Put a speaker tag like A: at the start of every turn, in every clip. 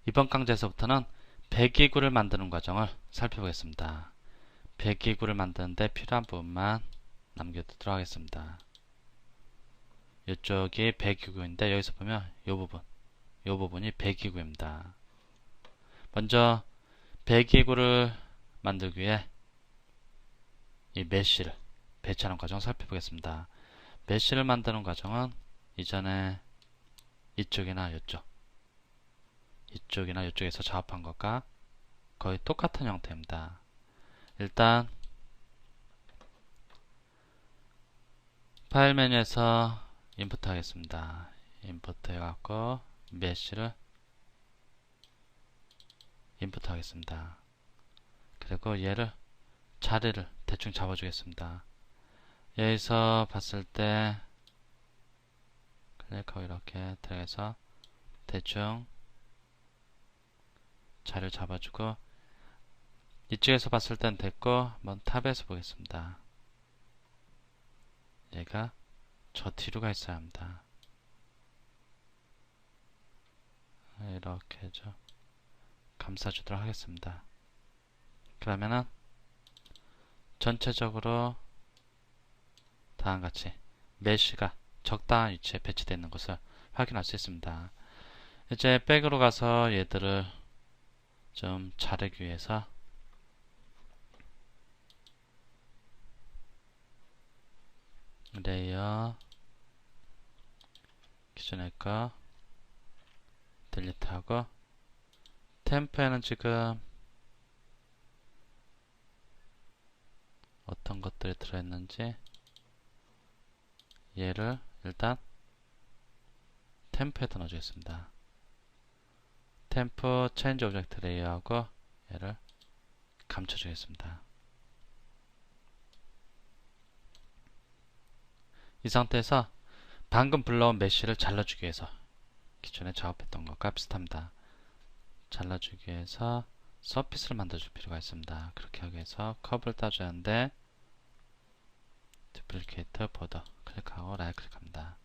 A: 이번 강좌에서부터는 배기구를 만드는 과정을 살펴보겠습니다. 배기구를 만드는데 필요한 부분만 남겨두도록 하겠습니다. 이쪽이 배기구인데 여기서 보면 이 부분이 배기구입니다. 먼저 배기구를 만들기 위해 이 메쉬를 배치하는 과정을 살펴보겠습니다. 메쉬를 만드는 과정은 이전에 이쪽이나 이쪽에서 작업한 것과 거의 똑같은 형태입니다. 일단 파일 메뉴에서 인풋 하겠습니다. 인풋 해갖고 메쉬를 인풋 하겠습니다. 그리고 얘를 자리를 대충 잡아주겠습니다. 여기서 봤을 때 클릭하고 이렇게 들어가서 대충 자리를 잡아주고, 이쪽에서 봤을 땐 됐고 한번 탑에서 보겠습니다. 얘가 저 뒤로 가 있어야 합니다. 이렇게 좀 감싸주도록 하겠습니다. 그러면은 전체적으로 다음같이 메쉬가 적당한 위치에 배치되어 있는 것을 확인할 수 있습니다. 이제 백으로 가서 얘들을 좀 자르기 위해서 레이어 기존의 거 딜리트하고, 템프에는 지금 어떤 것들이 들어있는지 얘를 일단 템프에 넣어주겠습니다. 템프 체인지 오브젝트 레이어하고 얘를 감춰주겠습니다. 이 상태에서 방금 불러온 메쉬를 잘라주기 위해서 기존에 작업했던 것과 비슷합니다. 잘라주기 위해서 서피스를 만들어줄 필요가 있습니다. 그렇게 하기 위해서 커브를 따줘야 하는데, 두플리케이트 보더 클릭하고 라이트 클릭합니다.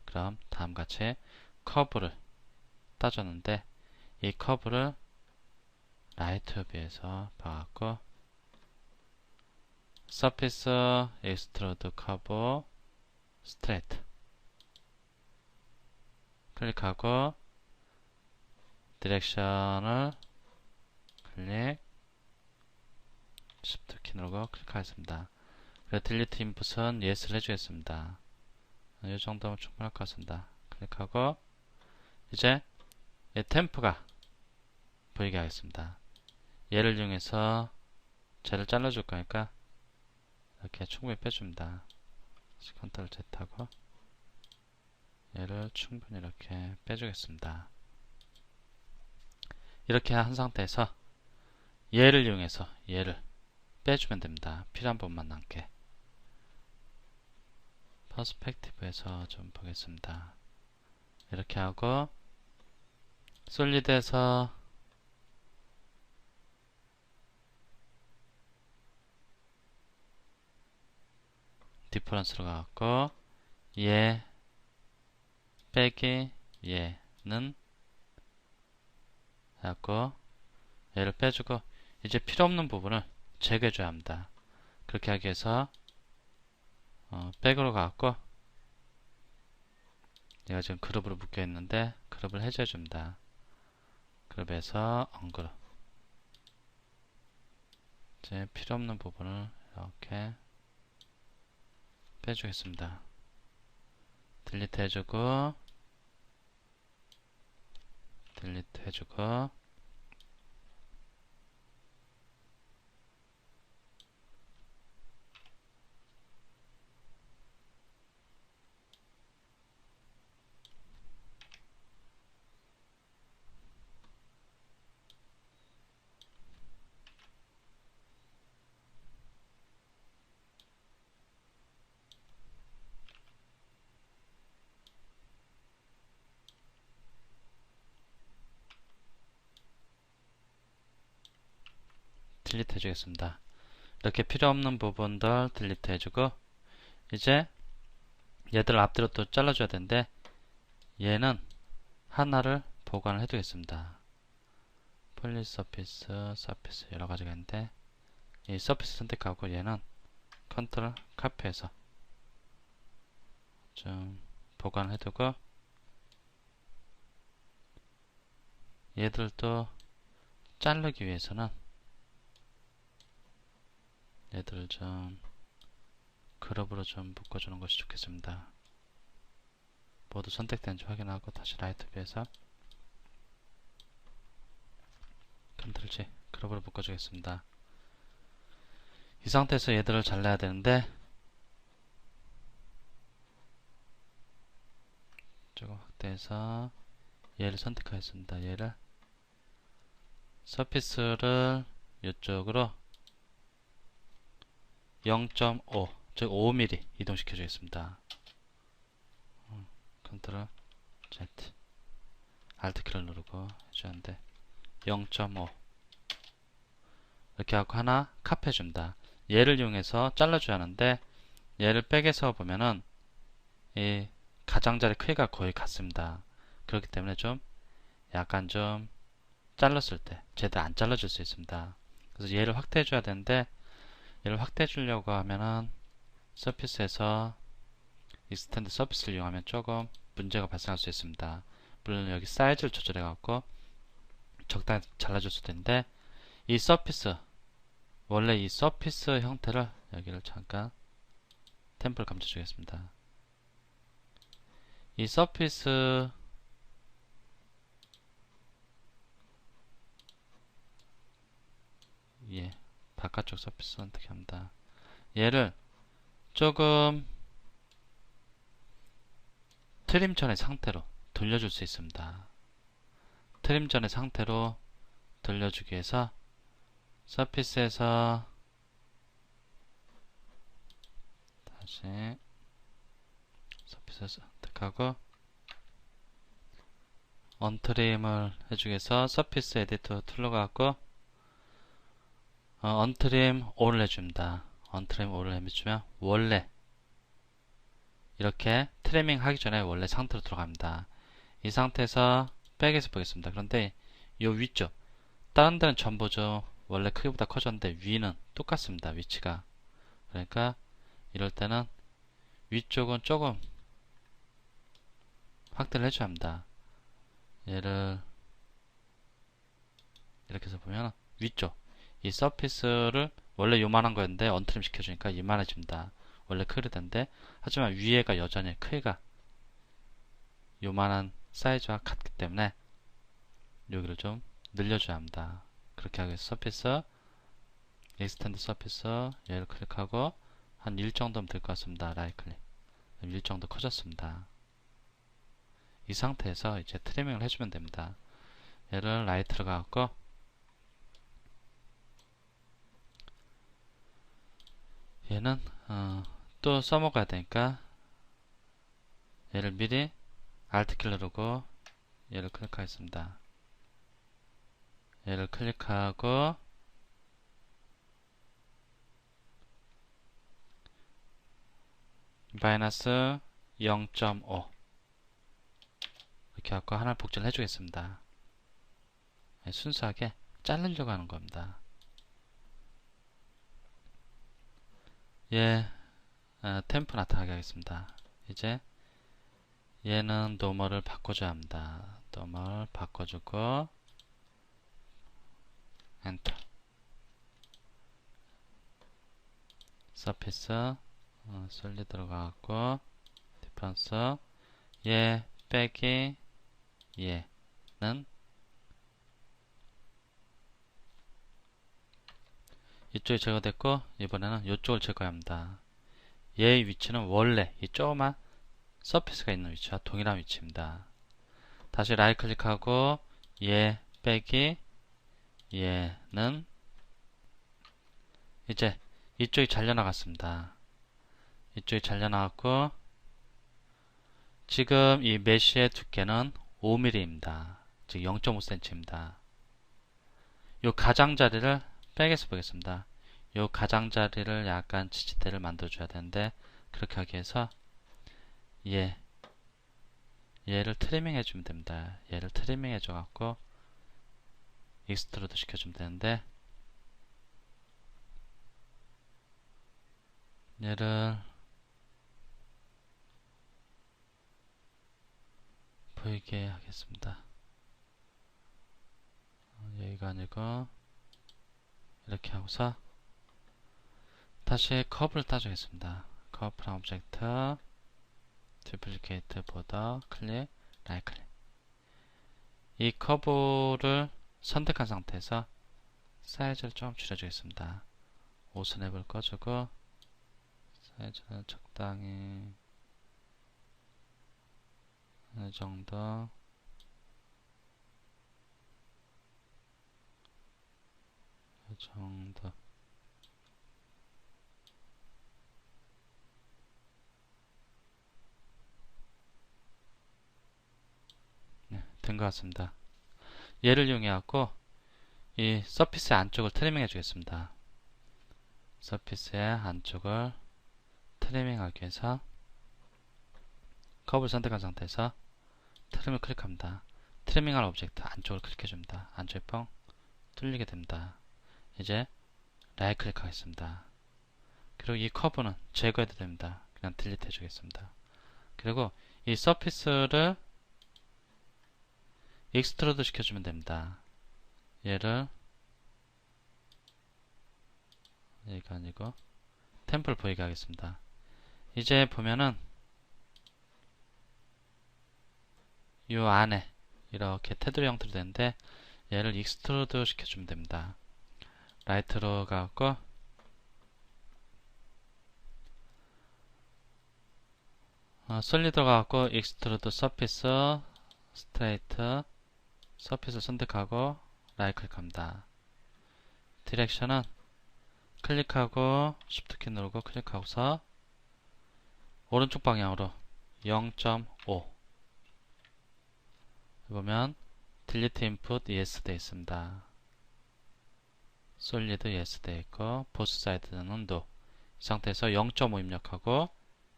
A: 그럼 다음같이 커브를 따줬는데, 이 커브를 라이트 뷰에서 봐갖고 서피스 익스트루드 커브 스트레이트 클릭하고 디렉션을 클릭 Shift 키 누르고 클릭하겠습니다. 그리고 딜리트 인풋은 yes를 해주겠습니다. 이 정도면 충분할 것 같습니다. 클릭하고 이제 이 템프가 보이게 하겠습니다. 얘를 이용해서 쟤를 잘라줄 거니까 이렇게 충분히 빼줍니다. 컨트롤 Z 하고 얘를 충분히 이렇게 빼주겠습니다. 이렇게 한 상태에서 얘를 이용해서 얘를 빼주면 됩니다. 필요한 부분만 남게. 퍼스펙티브에서 좀 보겠습니다. 이렇게 하고 솔리드에서 디퍼런스로 가갖고 얘 빼기 얘는 해갖고 얘를 빼주고, 이제 필요없는 부분을 제거해줘야 합니다. 그렇게 하기 위해서 백으로 가갖고 얘가 지금 그룹으로 묶여 있는데 그룹을 해제해줍니다. 그룹에서 언그룹, 이제 필요없는 부분을 이렇게 빼주겠습니다. 딜리트 해주고 딜리트 해주고 딜리트 해주겠습니다. 이렇게 필요없는 부분들 딜리트 해주고, 이제 얘들 앞뒤로 또 잘라줘야 되는데 얘는 하나를 보관을 해두겠습니다. 폴리 서피스, 서피스 여러 가지가 있는데 이 서피스 선택하고 얘는 컨트롤 카피해서 좀 보관해두고 얘들도 자르기 위해서는 얘들을 좀 그룹으로 좀 묶어주는 것이 좋겠습니다. 모두 선택되는지 확인하고 다시 라이트 뷰에서 컨트롤 G 그룹으로 묶어주겠습니다. 이 상태에서 얘들을 잘라야 되는데 조금 확대해서 얘를 선택하겠습니다. 얘를 서피스를 이쪽으로 0.5 즉 5mm 이동시켜 주겠습니다. 컨트롤 Z Alt 키를 누르고 해주는데 0.5 이렇게 하고 하나 카페 줍니다. 얘를 이용해서 잘라줘야 하는데 얘를 백에서 보면은 이 가장자리 크기가 거의 같습니다. 그렇기 때문에 좀 약간 좀 잘랐을 때 제대로 안 잘라줄 수 있습니다. 그래서 얘를 확대해 줘야 되는데 얘를 확대해 주려고 하면은 서피스에서 익스텐드 서피스를 이용하면 조금 문제가 발생할 수 있습니다. 물론 여기 사이즈를 조절해 갖고 적당히 잘라줄 수도 있는데 이 서피스 원래 이 서피스 형태를 여기를 잠깐 템플 감춰 주겠습니다. 이 서피스 바깥쪽 서피스 선택합니다. 얘를 조금 트림 전의 상태로 돌려줄 수 있습니다. 트림 전의 상태로 돌려주기 위해서 서피스에서 다시 서피스 선택하고 언트림을 해주기 위해서 서피스 에디터 툴로 가고 언트림 올을 해줍니다. 언트림 올을 해주면 원래 이렇게 트리밍 하기 전에 원래 상태로 들어갑니다. 이 상태에서 백에서 보겠습니다. 그런데 이 위쪽 다른 데는 전부 원래 크기보다 커졌는데 위는 똑같습니다. 위치가. 그러니까 이럴 때는 위쪽은 조금 확대를 해줘야 합니다. 얘를 이렇게 해서 보면 위쪽 이 서피스를 원래 요만한 거였는데 언트림 시켜주니까 이만해집니다. 원래 크리던데 하지만 위에가 여전히 크기가 요만한 사이즈와 같기 때문에 여기를 좀 늘려줘야 합니다. 그렇게 하기 위해서 서피스 익스텐드 서피스 얘를 클릭하고 한 1 정도면 될 것 같습니다. 라이트 클릭 1 정도 커졌습니다. 이 상태에서 이제 트리밍을 해주면 됩니다. 얘를 라이트로 가고 얘는 또 써먹어야 되니까 얘를 미리 Alt 키를 누르고 얘를 클릭하겠습니다. 얘를 클릭하고 마이너스 0.5 이렇게 하고 하나를 복제를 해주겠습니다. 순수하게 자르려고 하는 겁니다. 템프 나타나게 하겠습니다. 이제 얘는 노멀을 바꿔줘야 합니다. 노멀 바꿔주고 엔터 서피스 솔리드 들어가고 디퍼런스 얘 빼기 얘는 이쪽이 제거됐고 이번에는 이쪽을 제거해야 합니다. 얘의 위치는 원래 이 조그만 서피스가 있는 위치와 동일한 위치입니다. 다시 라이트 클릭하고 얘 빼기 얘는 이제 이쪽이 잘려나갔습니다. 이쪽이 잘려나갔고 지금 이 메쉬의 두께는 5mm입니다. 즉 0.5cm입니다. 요 가장자리를 백에서 보겠습니다. 요 가장자리를 약간 지지대를 만들어줘야 되는데 그렇게 하기 위해서 얘를 트리밍 해주면 됩니다. 얘를 트리밍 해줘갖고 익스트루드 시켜주면 되는데, 얘를 보이게 하겠습니다. 여기가 아니고 이렇게 하고서 다시 커브를 따주겠습니다. 커브랑 오브젝트, 듀플리케이트, 보더, 클릭, 라이트 클릭. 이 커브를 선택한 상태에서 사이즈를 좀 줄여주겠습니다. 5스냅을 꺼주고 사이즈는 적당히 어느 정도, 이 정도. 네, 된 것 같습니다. 얘를 이용해 갖고 이 서피스의 안쪽을 트리밍 해주겠습니다. 서피스의 안쪽을 트리밍하기 위해서 커브를 선택한 상태에서 트림을 클릭합니다. 트리밍할 오브젝트 안쪽을 클릭해줍니다. 안쪽에 뻥 뚫리게 됩니다. 이제 라이트 클릭하겠습니다. 그리고 이 커브는 제거해도 됩니다. 그냥 딜리트 해주겠습니다. 그리고 이 서피스를 익스트루드 시켜주면 됩니다. 얘를 여기가 아니고 템플 보이게 하겠습니다. 이제 보면은 이 안에 이렇게 테두리 형태로 되는데 얘를 익스트루드 시켜주면 됩니다. 라이트로 가고 솔리드로 가고 익스트루드 서피스 스트레이트 서피스 선택하고 라이트 클릭합니다. 디렉션은 클릭하고 쉬프트 키 누르고 클릭하고서 오른쪽 방향으로 0.5 보면 딜리트 인풋 yes 되어 있습니다. 솔리드 yes 되어 있고 보스 사이드는 no. 이 상태에서 0.5 입력하고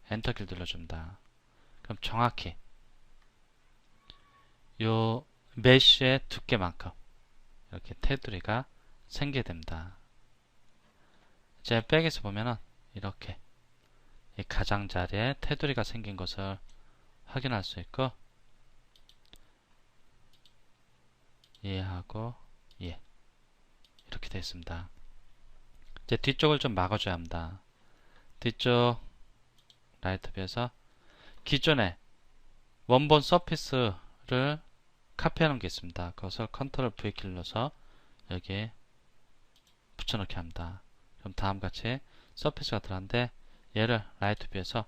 A: 엔터키를 눌러줍니다. 그럼 정확히 요 메쉬의 두께만큼 이렇게 테두리가 생기게 됩니다. 이제 백에서 보면은 이렇게 이 가장자리에 테두리가 생긴 것을 확인할 수 있고, 얘하고 얘 이렇게 되어 있습니다. 이제 뒤쪽을 좀 막아줘야 합니다. 뒤쪽 라이트 뷰에서 기존에 원본 서피스를 카피해 놓은 게 있습니다. 그것을 컨트롤 V 키 눌러서 여기에 붙여넣기 합니다. 그럼 다음같이 서피스가 들어갔는데 얘를 라이트 뷰에서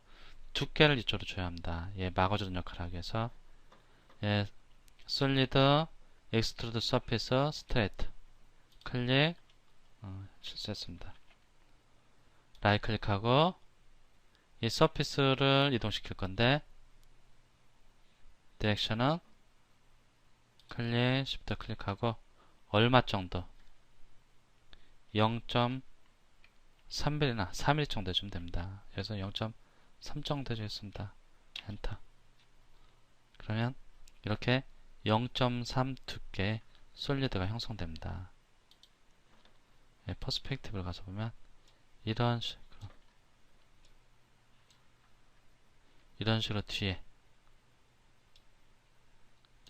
A: 두께를 이쪽으로 줘야 합니다. 얘 막아주는 역할을 하기 위해서 얘 솔리드 익스트루드 서피스 스트레이트 클릭 실수했습니다. 라이트 클릭하고 이 서피스를 이동시킬 건데 디렉션은 클릭 쉬프트 클릭하고 얼마 정도 0.3mm나 3mm 정도 해주면 됩니다. 그래서 0.3 정도 해주겠습니다. 엔터. 그러면 이렇게 0.3 두께의 솔리드가 형성됩니다. 네, 퍼스펙티브를 가서 보면 이런 식으로 뒤에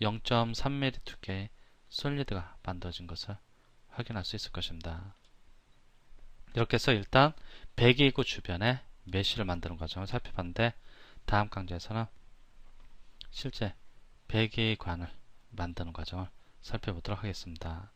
A: 0.3mm 두께의 솔리드가 만들어진 것을 확인할 수 있을 것입니다. 이렇게 해서 일단 배기구 주변에 메쉬를 만드는 과정을 살펴봤는데, 다음 강좌에서는 실제 배기관을 만드는 과정을 살펴보도록 하겠습니다.